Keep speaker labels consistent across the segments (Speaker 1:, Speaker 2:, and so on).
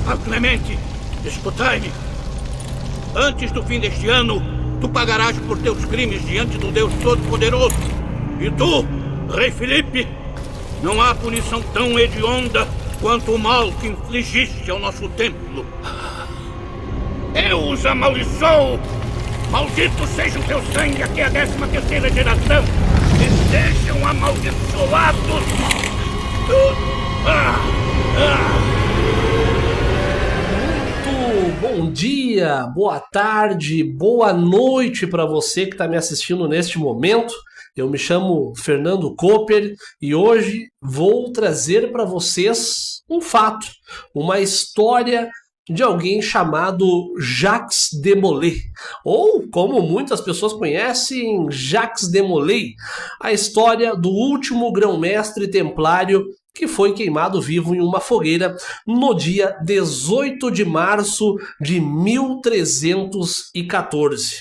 Speaker 1: Papa Clemente, escutai-me. Antes do fim deste ano, tu pagarás por teus crimes diante do Deus Todo-Poderoso. E tu, Rei Filipe, não há punição tão hedionda quanto o mal que infligiste ao nosso templo. Eu os amaldiçoo! Maldito seja o teu sangue até a 13ª geração! Estejam amaldiçoados!
Speaker 2: Muito bom dia, boa tarde, boa noite para você que está me assistindo neste momento. Eu me chamo Fernando Cooper e hoje vou trazer para vocês um fato, uma história de alguém chamado Jacques de Molay, ou como muitas pessoas conhecem, Jacques de Molay, a história do último grão-mestre templário que foi queimado vivo em uma fogueira no dia 18 de março de 1314.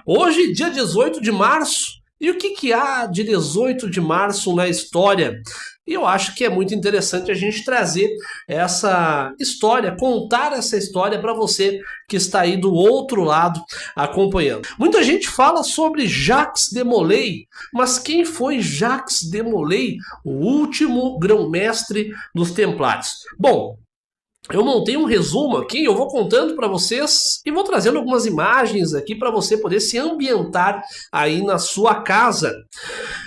Speaker 2: Hoje, dia 18 de março, e o que há de 18 de março na história? E eu acho que é muito interessante a gente trazer essa história, contar essa história para você que está aí do outro lado acompanhando. Muita gente fala sobre Jacques de Molay, mas quem foi Jacques de Molay, o último grão-mestre dos Templários? Bom, eu montei um resumo aqui, eu vou contando para vocês e vou trazendo algumas imagens aqui para você poder se ambientar aí na sua casa.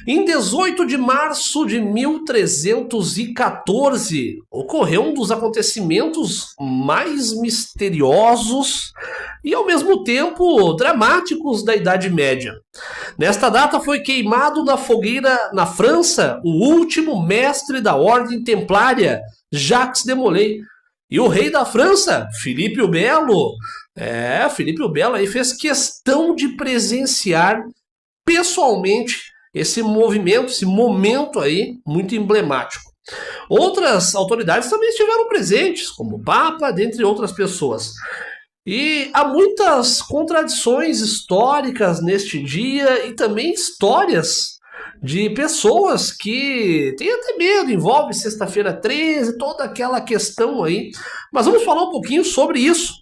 Speaker 2: Em 18 de março de 1314, ocorreu um dos acontecimentos mais misteriosos e ao mesmo tempo dramáticos da Idade Média. Nesta data foi queimado na fogueira na França o último mestre da Ordem Templária, Jacques de Molay. E o rei da França, Filipe o Belo, Filipe o Belo aí fez questão de presenciar pessoalmente esse movimento, esse momento aí muito emblemático. Outras autoridades também estiveram presentes, como o Papa, dentre outras pessoas. E há muitas contradições históricas neste dia e também histórias de pessoas que têm até medo, envolve Sexta-feira 13, toda aquela questão aí. Mas vamos falar um pouquinho sobre isso.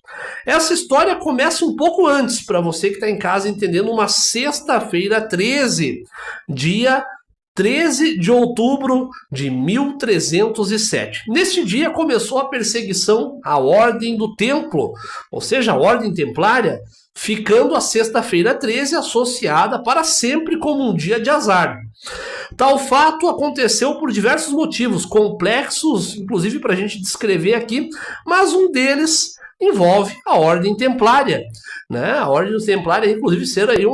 Speaker 2: Essa história começa um pouco antes, para você que está em casa entendendo, uma Sexta-feira 13, dia 13 de outubro de 1307. Neste dia começou a perseguição à Ordem do Templo, ou seja, a Ordem Templária, ficando a Sexta-feira 13 associada para sempre como um dia de azar. Tal fato aconteceu por diversos motivos, complexos, inclusive para a gente descrever aqui, mas um deles envolve a Ordem Templária, né? A Ordem Templária, inclusive, ser aí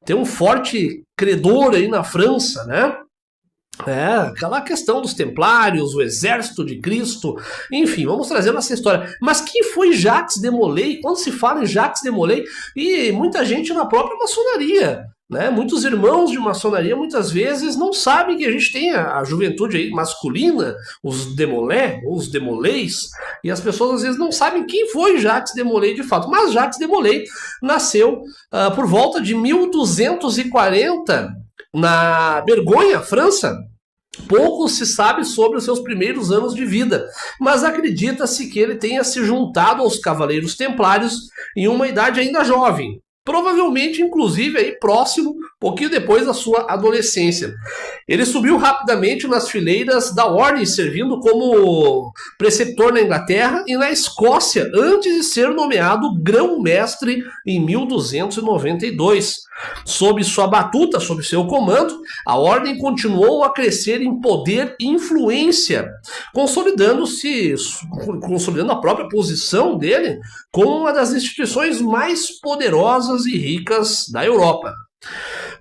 Speaker 2: ter um forte credor aí na França, né? Aquela questão dos templários, o exército de Cristo, enfim, vamos trazendo essa história. Mas quem foi Jacques de Molay? Quando se fala em Jacques de Molay, e muita gente na própria maçonaria, né? Muitos irmãos de maçonaria muitas vezes não sabem que a gente tem a juventude aí masculina, os de Molay, ou os de Molays, e as pessoas às vezes não sabem quem foi Jacques de Molay de fato. Mas Jacques de Molay nasceu por volta de 1240 na Borgonha, França. Pouco se sabe sobre os seus primeiros anos de vida, mas acredita-se que ele tenha se juntado aos Cavaleiros Templários em uma idade ainda jovem. Provavelmente, inclusive, aí próximo, pouquinho depois da sua adolescência. Ele subiu rapidamente nas fileiras da ordem, servindo como preceptor na Inglaterra e na Escócia, antes de ser nomeado grão-mestre em 1292. Sob sua batuta, sob seu comando, a ordem continuou a crescer em poder e influência, consolidando a própria posição dele como uma das instituições mais poderosas e ricas da Europa.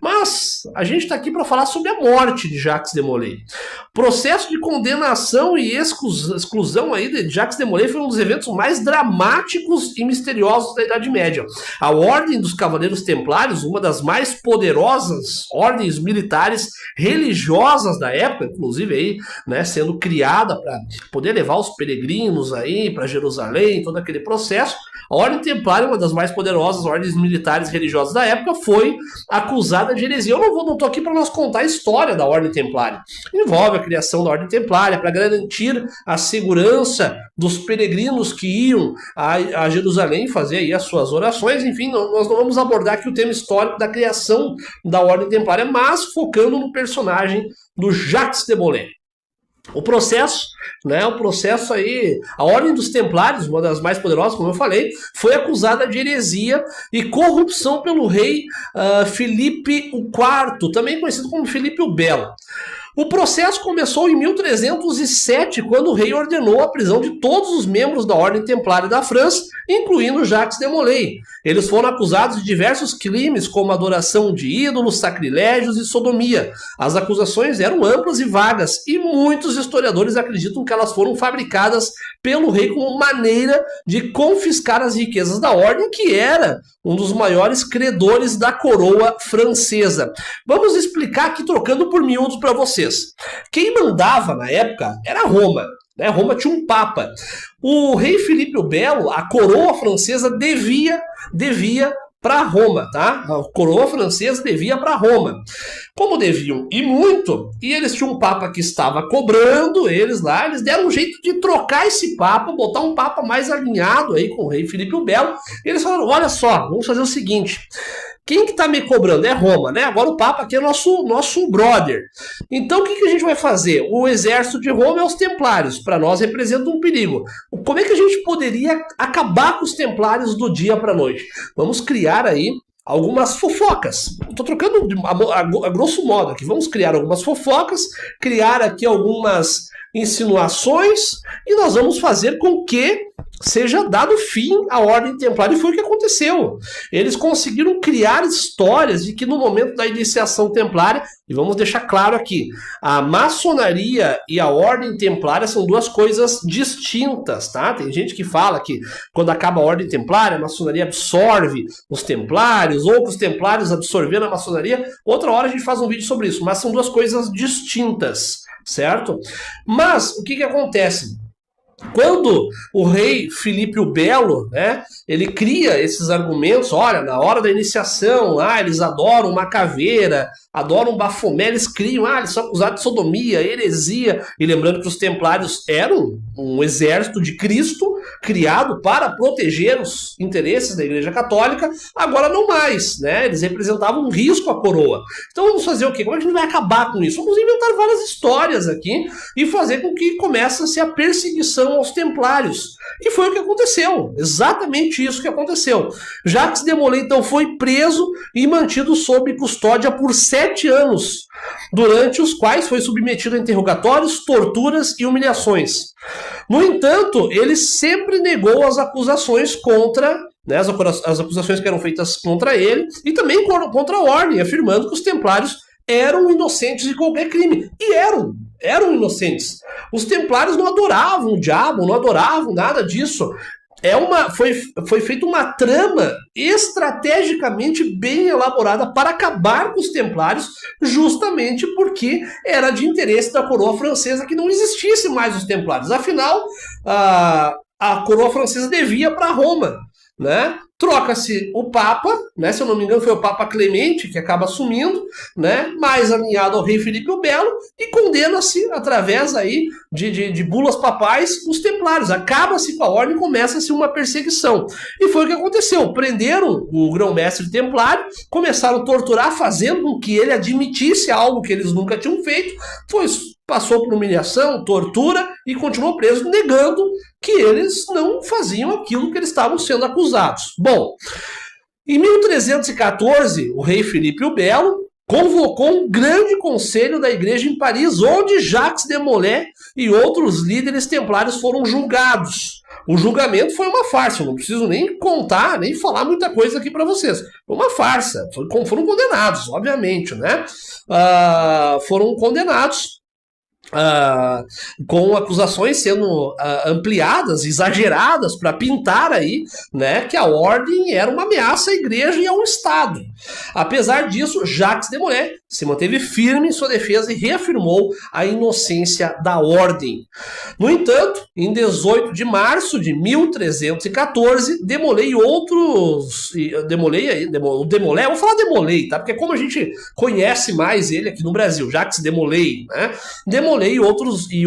Speaker 2: Mas a gente está aqui para falar sobre a morte de Jacques de Molay. O processo de condenação e exclusão aí de Jacques de Molay foi um dos eventos mais dramáticos e misteriosos da Idade Média. A Ordem dos Cavaleiros Templários, uma das mais poderosas ordens militares religiosas da época, inclusive aí, né, sendo criada para poder levar os peregrinos aí para Jerusalém, todo aquele processo. A Ordem Templária, uma das mais poderosas ordens militares religiosas da época, foi acusada acusada de heresia. Eu não tô aqui para nós contar a história da Ordem Templária. Envolve a criação da Ordem Templária para garantir a segurança dos peregrinos que iam a Jerusalém fazer aí as suas orações. Enfim, nós não vamos abordar aqui o tema histórico da criação da Ordem Templária, mas focando no personagem do Jacques de Molay. O processo, né, aí, a Ordem dos Templários, uma das mais poderosas, como eu falei, foi acusada de heresia e corrupção pelo rei Filipe IV, também conhecido como Filipe o Belo. O processo começou em 1307, quando o rei ordenou a prisão de todos os membros da Ordem Templária da França, incluindo Jacques de Molay. Eles foram acusados de diversos crimes, como adoração de ídolos, sacrilégios e sodomia. As acusações eram amplas e vagas, e muitos historiadores acreditam que elas foram fabricadas pelo rei como maneira de confiscar as riquezas da ordem, que era um dos maiores credores da coroa francesa. Vamos explicar aqui, trocando por miúdos para vocês. Quem mandava na época era Roma. Roma tinha um papa. O rei Filipe o Belo, a coroa francesa devia para Roma, tá? A coroa francesa devia para Roma. Como deviam e muito, e eles tinham um papa que estava cobrando eles lá, eles deram um jeito de trocar esse papa, botar um papa mais alinhado aí com o rei Filipe o Belo. E eles falaram, olha só, vamos fazer o seguinte, quem que tá me cobrando? É Roma, né? Agora o Papa aqui é nosso brother. Então o que a gente vai fazer? O exército de Roma é os templários. Para nós representa um perigo. Como é que a gente poderia acabar com os templários do dia para a noite? Vamos criar aí algumas fofocas. Estou trocando a grosso modo aqui. Vamos criar algumas fofocas, criar aqui algumas insinuações e nós vamos fazer com que seja dado fim à Ordem Templária, e foi o que aconteceu. Eles conseguiram criar histórias de que no momento da iniciação templária, e vamos deixar claro aqui, a maçonaria e a Ordem Templária são duas coisas distintas, tá? Tem gente que fala que quando acaba a Ordem Templária, a maçonaria absorve os templários, ou que os templários absorveram a maçonaria. Outra hora a gente faz um vídeo sobre isso, mas são duas coisas distintas, certo? Mas o que acontece? Quando o rei Filipe o Belo, né, ele cria esses argumentos, olha, na hora da iniciação, eles adoram uma caveira, adoram um bafomé, eles criam, eles são acusados de sodomia, heresia, e lembrando que os templários eram um exército de Cristo, criado para proteger os interesses da Igreja Católica, agora não mais, né, eles representavam um risco à coroa. Então vamos fazer o quê? Como é que a gente vai acabar com isso? Vamos inventar várias histórias aqui, e fazer com que comece a perseguição aos templários. E foi o que aconteceu, exatamente isso que aconteceu. Jacques de Molay então foi preso e mantido sob custódia por 7 anos, durante os quais foi submetido a interrogatórios, torturas e humilhações. No entanto, ele sempre negou as acusações contra, né, as acusações que eram feitas contra ele, e também contra a ordem, afirmando que os templários eram inocentes de qualquer crime. E eram inocentes. Os templários não adoravam o diabo, não adoravam nada disso. Foi feita uma trama estrategicamente bem elaborada para acabar com os templários, justamente porque era de interesse da coroa francesa que não existisse mais os templários. Afinal, a coroa francesa devia para Roma, né? Troca-se o Papa, né? Se eu não me engano foi o Papa Clemente que acaba assumindo, né? Mais alinhado ao rei Filipe o Belo, e condena-se através aí de bulas papais os templários. Acaba-se com a ordem e começa-se uma perseguição. E foi o que aconteceu. Prenderam o grão-mestre templário, começaram a torturar, fazendo com que ele admitisse algo que eles nunca tinham feito, passou por humilhação, tortura e continuou preso, negando que eles não faziam aquilo que eles estavam sendo acusados. Bom, em 1314, o rei Filipe o Belo convocou um grande conselho da igreja em Paris, onde Jacques de Molay e outros líderes templários foram julgados. O julgamento foi uma farsa, eu não preciso nem contar, nem falar muita coisa aqui para vocês. Foi uma farsa, foram condenados, obviamente, né? Foram condenados. com acusações sendo ampliadas, exageradas, para pintar aí, né, que a ordem era uma ameaça à igreja e ao Estado. Apesar disso, Jacques de Molay se manteve firme em sua defesa e reafirmou a inocência da ordem. No entanto, em 18 de março de 1314, de Molay e outros... o de Molay, vou falar de Molay, tá? Porque como a gente conhece mais ele aqui no Brasil, Jacques de Molay, né? De Molay e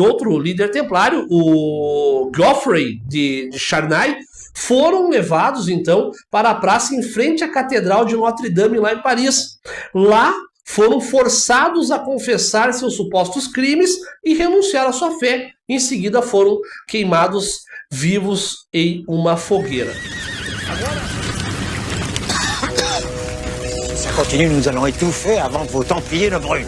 Speaker 2: outro líder templário, o Geoffrey de Charnay, foram levados então para a praça em frente à Catedral de Notre-Dame lá em Paris. Lá foram forçados a confessar seus supostos crimes e renunciar à sua fé. Em seguida foram queimados vivos em uma fogueira.
Speaker 3: Si ça continue, nous allons étouffer avant que vos templiers ne brûlent.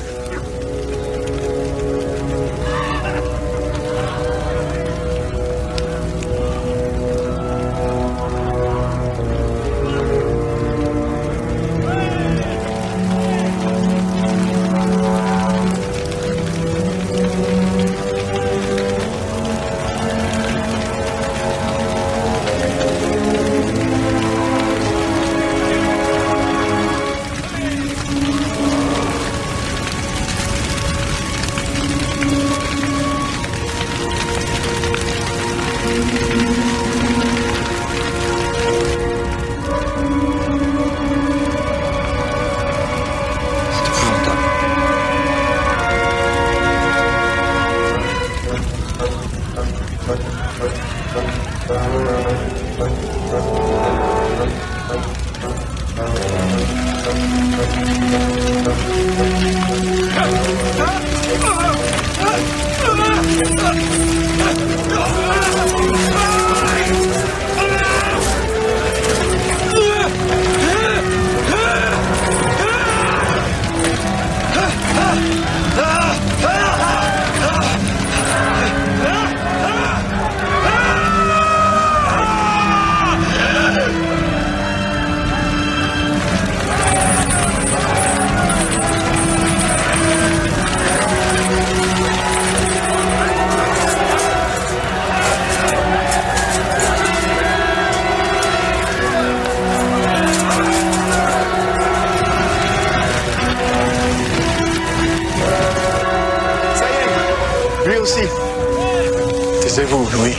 Speaker 4: Taisez-vous, Louis.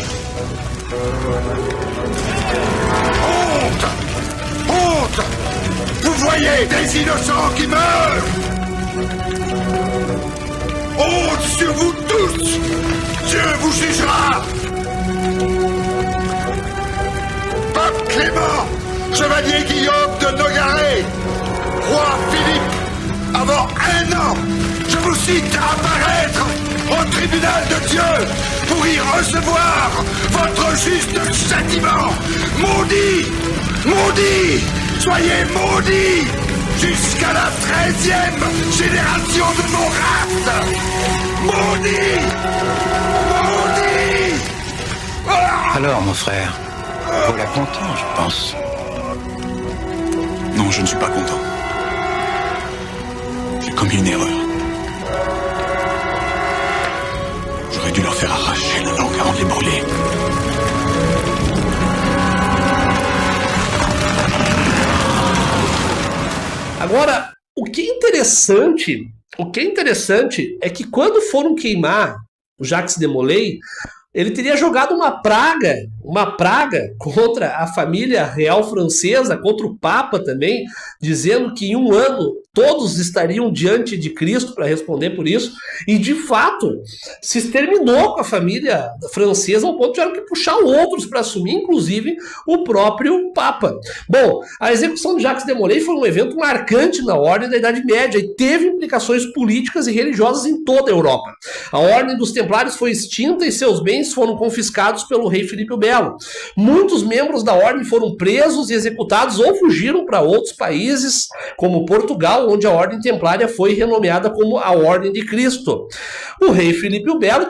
Speaker 5: Honte! Honte! Vous voyez des innocents qui meurent! Honte sur vous tous! Dieu vous jugera! Pape Clément, chevalier Guillaume de Nogaret, roi Philippe, avant 1 an, je vous cite à apparaître au tribunal de Dieu pour y recevoir votre juste châtiment. Maudit! Maudit! Soyez maudits jusqu'à la 13e génération de mon race! Maudit! Maudit! Ah!
Speaker 4: Alors, mon frère, voilà content, je pense.
Speaker 6: Non, je ne suis pas content. J'ai commis une erreur. J'aurais dû leur faire arracher la langue avant de les brûler.
Speaker 2: Agora, o que é interessante é que quando foram queimar o Jacques de Molay, ele teria jogado uma praga contra a família real francesa, contra o Papa também, dizendo que em 1 ano todos estariam diante de Cristo para responder por isso, e de fato se exterminou com a família francesa ao ponto de tiveram que puxar outros para assumir, inclusive o próprio Papa. Bom, a execução de Jacques de Molay foi um evento marcante na Ordem da Idade Média e teve implicações políticas e religiosas em toda a Europa. A Ordem dos Templários foi extinta e seus bens foram confiscados pelo rei Filipe o Belo. Belo. Muitos membros da ordem foram presos e executados ou fugiram para outros países, como Portugal, onde a ordem templária foi renomeada como a Ordem de Cristo. O rei Filipe o Belo,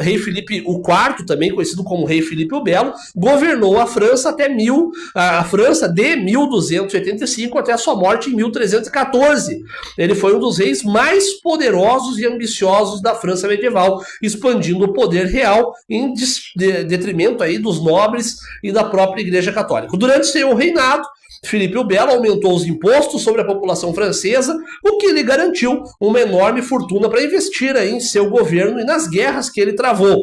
Speaker 2: rei Filipe IV, também conhecido como rei Filipe o Belo, governou a França de 1285 até a sua morte em 1314. Ele foi um dos reis mais poderosos e ambiciosos da França medieval, expandindo o poder real em detrimento aí dos nobres e da própria Igreja Católica. Durante seu reinado, Filipe o Belo aumentou os impostos sobre a população francesa, o que lhe garantiu uma enorme fortuna para investir em seu governo e nas guerras que ele travou.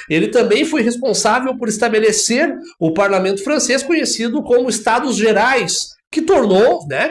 Speaker 2: Ele também foi responsável por estabelecer o parlamento francês, conhecido como Estados Gerais,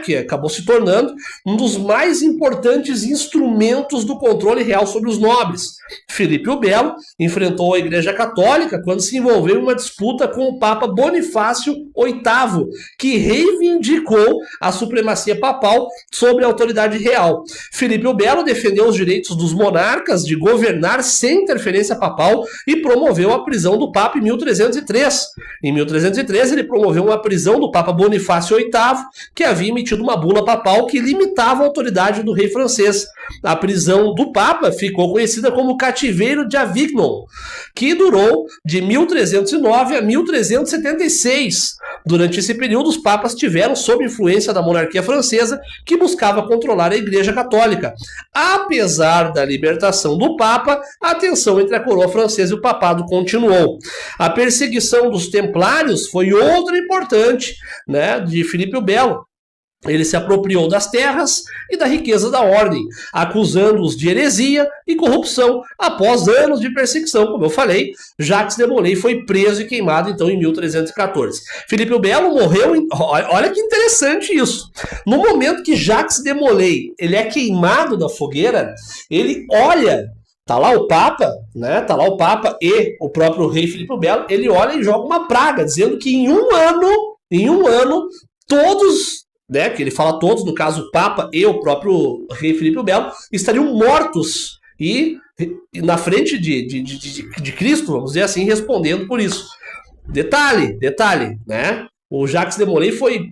Speaker 2: que acabou se tornando um dos mais importantes instrumentos do controle real sobre os nobres. Filipe o Belo enfrentou a Igreja Católica quando se envolveu em uma disputa com o Papa Bonifácio VIII, que reivindicou a supremacia papal sobre a autoridade real. Filipe o Belo defendeu os direitos dos monarcas de governar sem interferência papal e promoveu a prisão do Papa em 1303. Em 1313, ele promoveu uma prisão do Papa Bonifácio VIII, que havia emitido uma bula papal que limitava a autoridade do rei francês. A prisão do Papa ficou conhecida como Cativeiro de Avignon, que durou de 1309 a 1376. Durante esse período, os papas tiveram sob influência da monarquia francesa, que buscava controlar a Igreja Católica. Apesar da libertação do Papa, a tensão entre a coroa francesa e o papado continuou. A perseguição dos templários foi outra importante, de Filipe o Belo. Ele se apropriou das terras e da riqueza da ordem, acusando-os de heresia e corrupção. Após anos de perseguição, como eu falei, Jacques de Molay foi preso e queimado então em 1314. Filipe o Belo morreu olha que interessante isso. No momento que Jacques de Molay ele é queimado da fogueira, ele olha, tá lá o Papa, Tá lá o Papa e o próprio rei Filipe o Belo, ele olha e joga uma praga, dizendo que em um ano, todos, que ele fala todos, no caso o Papa e o próprio rei Filipe o Belo, estariam mortos e na frente de Cristo, vamos dizer assim, respondendo por isso. Detalhe, o Jacques de Molay foi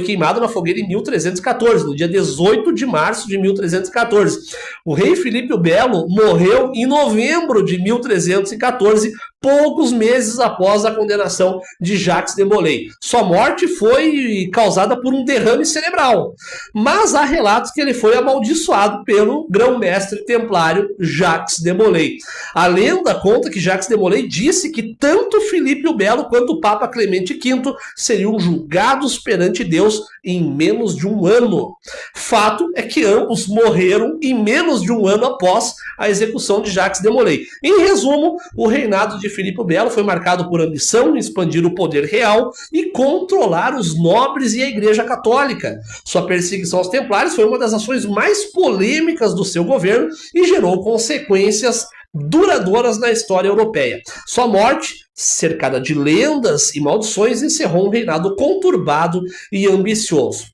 Speaker 2: queimado na fogueira em 1314, no dia 18 de março de 1314. O rei Filipe o Belo morreu em novembro de 1314, poucos meses após a condenação de Jacques de Molay. Sua morte foi causada por um derrame cerebral, mas há relatos que ele foi amaldiçoado pelo grão-mestre templário Jacques de Molay. A lenda conta que Jacques de Molay disse que tanto Filipe o Belo quanto o Papa Clemente V seriam julgados perante Deus em menos de um ano. Fato é que ambos morreram em menos de um ano após a execução de Jacques de Molay. Em resumo, o reinado de Filipe o Belo foi marcado por ambição em expandir o poder real e controlar os nobres e a Igreja Católica. Sua perseguição aos templários foi uma das ações mais polêmicas do seu governo e gerou consequências duradouras na história europeia. Sua morte, cercada de lendas e maldições, encerrou um reinado conturbado e ambicioso.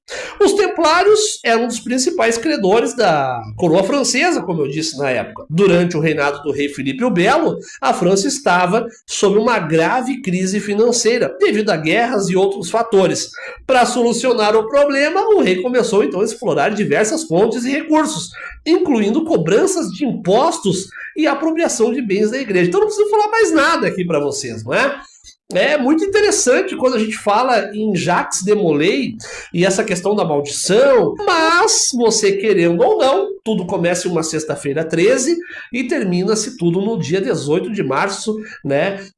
Speaker 2: Os templários eram um dos principais credores da coroa francesa, como eu disse na época. Durante o reinado do rei Filipe o Belo, a França estava sob uma grave crise financeira, devido a guerras e outros fatores. Para solucionar o problema, o rei começou então a explorar diversas fontes e recursos, incluindo cobranças de impostos e apropriação de bens da igreja. Então não preciso falar mais nada aqui para vocês, não é? É muito interessante quando a gente fala em Jacques de Molay e essa questão da maldição, mas você querendo ou não, tudo começa em uma sexta-feira 13 e termina-se tudo no dia 18 de março,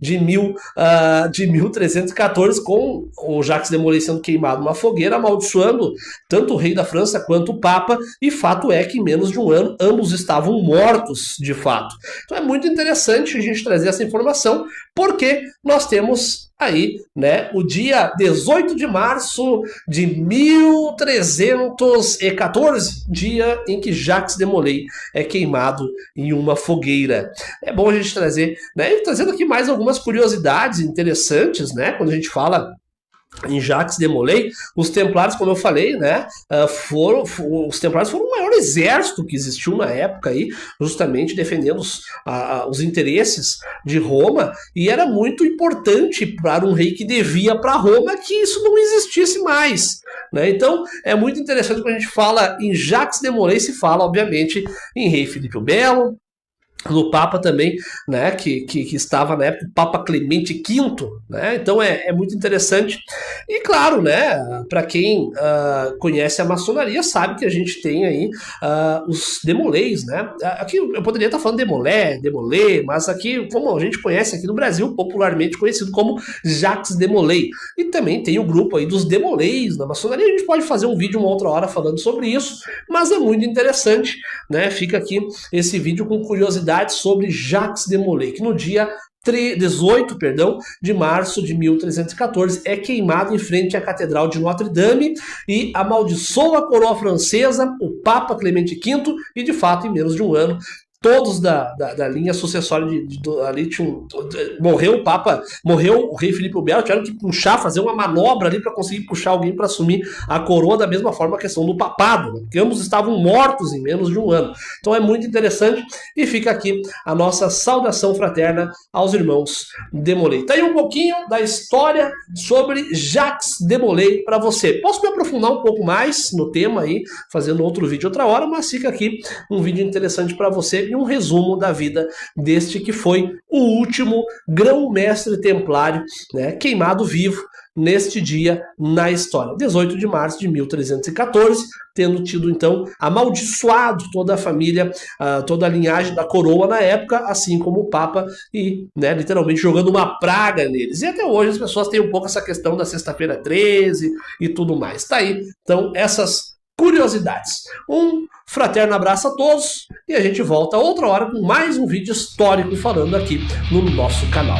Speaker 2: de 1314, com o Jacques de Molay sendo queimado numa fogueira, amaldiçoando tanto o rei da França quanto o Papa, e fato é que em menos de um ano ambos estavam mortos de fato. Então é muito interessante a gente trazer essa informação, porque nós temos aí, o dia 18 de março de 1314, dia em que Jacques de Molay é queimado em uma fogueira. É bom a gente trazer, trazendo aqui mais algumas curiosidades interessantes, quando a gente fala em Jacques de Molay, os Templários, como eu falei, né, os Templários foram o maior exército que existiu na época aí, justamente defendendo os interesses de Roma, e era muito importante para um rei que devia para Roma que isso não existisse mais, né? Então é muito interessante quando a gente fala em Jacques de Molay, se fala obviamente em rei Filipe o Belo, no Papa também, né, que estava na época, o Papa Clemente V, né, então é muito interessante, e claro, né, para quem conhece a maçonaria, sabe que a gente tem aí os Demolays, né, aqui eu poderia estar falando Demolay, mas aqui, como a gente conhece aqui no Brasil, popularmente conhecido como Jacques de Molay, e também tem o grupo aí dos Demolays na maçonaria, a gente pode fazer um vídeo uma outra hora falando sobre isso, mas é muito interessante, né, fica aqui esse vídeo com curiosidade sobre Jacques de Molay, que no dia 18 de março de 1314 é queimado em frente à Catedral de Notre-Dame e amaldiçoa a coroa francesa, o Papa Clemente V, e de fato em menos de um ano todos da linha sucessória ali morreu o Papa, morreu o rei Filipe o Belo, tiveram que puxar, fazer uma manobra ali para conseguir puxar alguém para assumir a coroa, da mesma forma a questão do papado, né? Porque ambos estavam mortos em menos de um ano. Então é muito interessante e fica aqui a nossa saudação fraterna aos irmãos de Molay. Tá aí um pouquinho da história sobre Jacques de Molay para você. Posso me aprofundar um pouco mais no tema aí, fazendo outro vídeo outra hora, mas fica aqui um vídeo interessante para você e um resumo da vida deste que foi o último grão-mestre templário, né, queimado vivo neste dia na história, 18 de março de 1314, tendo tido então amaldiçoado toda a família, toda a linhagem da coroa na época, assim como o Papa, e, né, literalmente jogando uma praga neles. E até hoje as pessoas têm um pouco essa questão da sexta-feira 13 e tudo mais. Tá aí, então, essas curiosidades. Um fraterno abraço a todos e a gente volta outra hora com mais um vídeo histórico falando aqui no nosso canal.